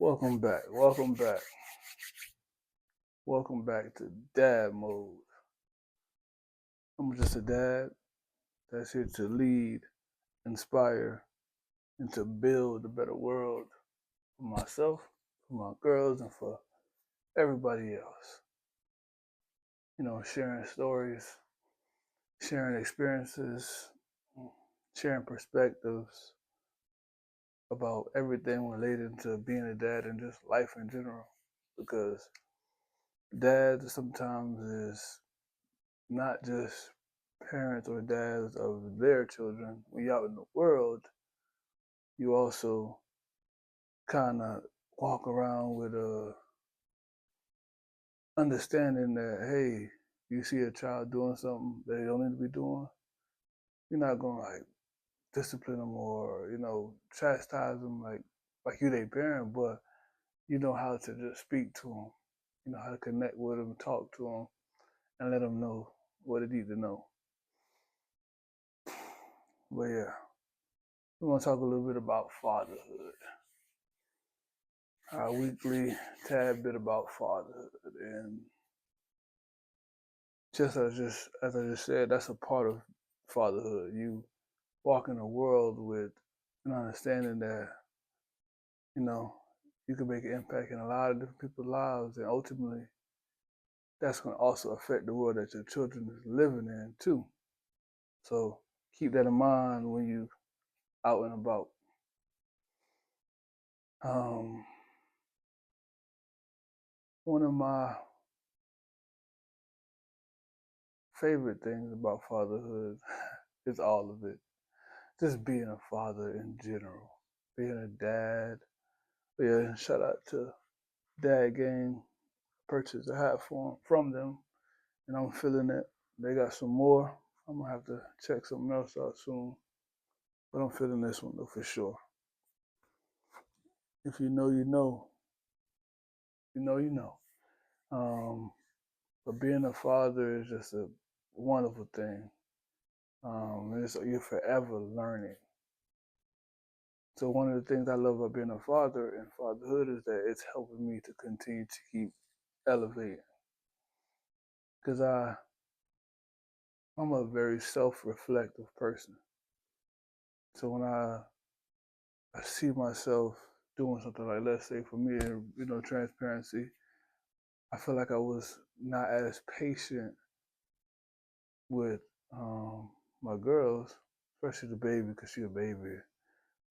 Welcome back. Welcome back. Welcome back to dad mode. I'm just a dad that's here to lead, inspire, and to build a better world for myself, for my girls, and for everybody else. Sharing stories, sharing experiences, sharing perspectives about everything related to being a dad and just life in general. Because dad sometimes is not just parents or dads of their children. When you're out in the world, you also kind of walk around with a understanding that, hey, you see a child doing something that they don't need to be doing, you're not gonna like discipline them or chastise them like you their parent, but you know how to just speak to them, you know how to connect with them, talk to them, and let them know what they need to know. But yeah, we want to talk a little bit about fatherhood. Our weekly tad bit about fatherhood, and just as I just said, that's a part of fatherhood. You walk in the world with an understanding that you know you can make an impact in a lot of different people's lives, and ultimately, that's going to also affect the world that your children is living in too. So keep that in mind when you out and about. Um, One of my favorite things about fatherhood is all of it. Just being a father in general, being a dad. Yeah, shout out to Dad Gang. Purchased a hat from them, and I'm feeling it. They got some more. I'm gonna have to check something else out soon, but I'm feeling this one though for sure. If you know, you know. You know, you know. Um, but being a father is just a wonderful thing. You're forever learning. So one of the things I love about being a father and fatherhood is that it's helping me to continue to keep elevating. Because I'm a very self-reflective person. So when I see myself doing something like, let's say for me, transparency, I feel like I was not as patient with my girls, especially the baby, because she's a baby.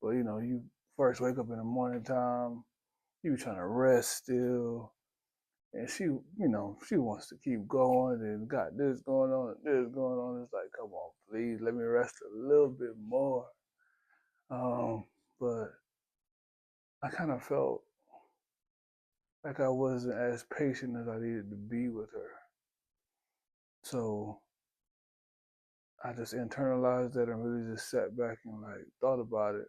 But you first wake up in the morning time, you be trying to rest still, and she wants to keep going and got this going on, this going on. It's like, come on, please, let me rest a little bit more. But I kind of felt like I wasn't as patient as I needed to be with her. So I just internalized that and really just sat back and like thought about it.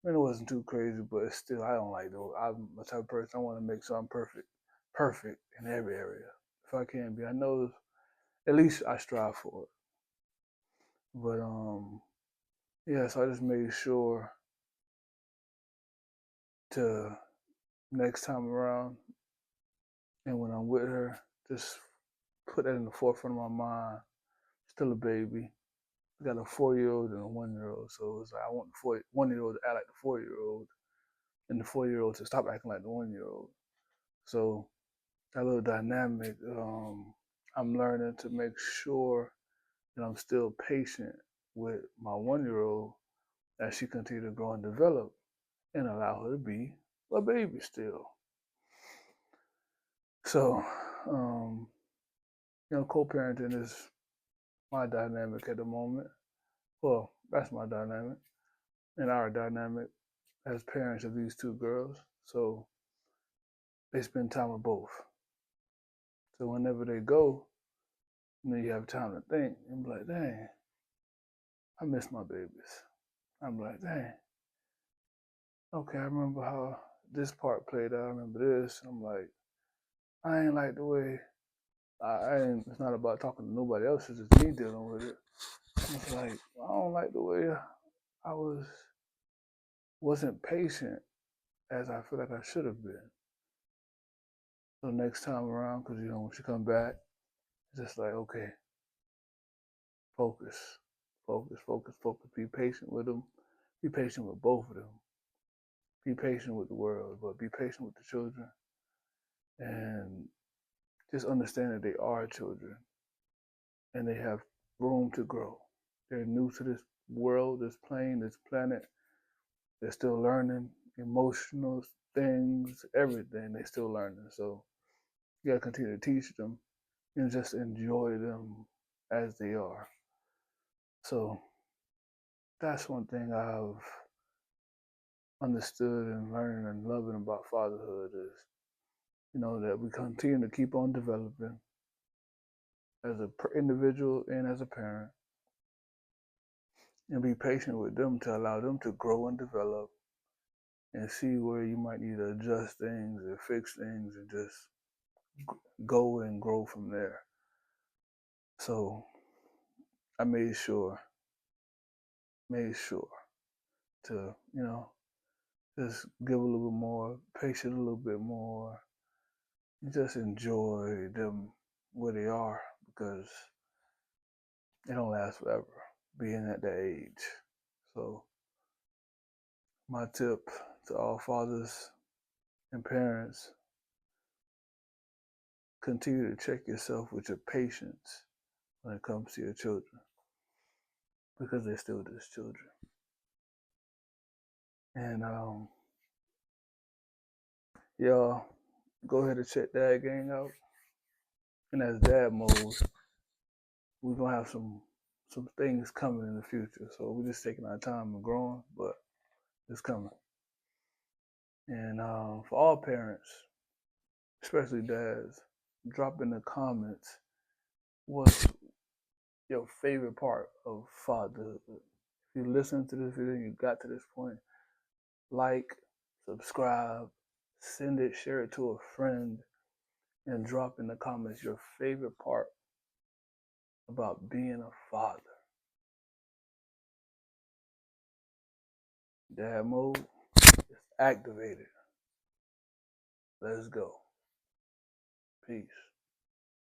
I mean, it wasn't too crazy, but it's still, I don't like those. I'm the type of person, I want to make sure I'm perfect in every area. If I can be, I know at least I strive for it. But yeah, so I just made sure to next time around and when I'm with her, just put that in the forefront of my mind. Still a baby. I got a 4-year-old and a 1-year-old, so it's like I want the 1-year-old to act like the 4-year-old, and the 4-year-old to stop acting like the 1-year-old. So that little dynamic, I'm learning to make sure that I'm still patient with my 1-year-old as she continues to grow and develop, and allow her to be a baby still. So, co-parenting is my dynamic at the moment. Well, that's my dynamic and our dynamic as parents of these two girls. So they spend time with both. So whenever they go, you have time to think and be like, dang, I miss my babies. I'm like, dang, okay, I remember how this part played out. I remember this. I'm like, I ain't like the way I ain't. It's not about talking to nobody else. It's just me dealing with it. It's like I don't like the way I wasn't patient as I feel like I should have been. So next time around, because when she come back, it's just like, okay, focus, focus, focus, focus. Be patient with them. Be patient with both of them. Be patient with the world, but be patient with the children. And just understand that they are children and they have room to grow. They're new to this world, this plane, this planet. They're still learning emotional things, everything. They're still learning. So you got to continue to teach them and just enjoy them as they are. So that's one thing I've understood and learning and loving about fatherhood is, that we continue to keep on developing as an individual and as a parent, and be patient with them to allow them to grow and develop and see where you might need to adjust things and fix things and just go and grow from there. So I made sure to, just give a little bit more, patient a little bit more, just enjoy them where they are because they don't last forever being at that age. So my tip to all fathers and parents, continue to check yourself with your patience when it comes to your children because they're still just children. And y'all go ahead and check Dad Gang out. And as Dad mode, we're gonna have some things coming in the future. So we're just taking our time and growing, but it's coming. And for all parents, especially dads, drop in the comments what's your favorite part of fatherhood. If you listen to this video and you got to this point, like, subscribe, send it, share it to a friend, and drop in the comments your favorite part about being a father. Dad mode is activated. Let's go. Peace.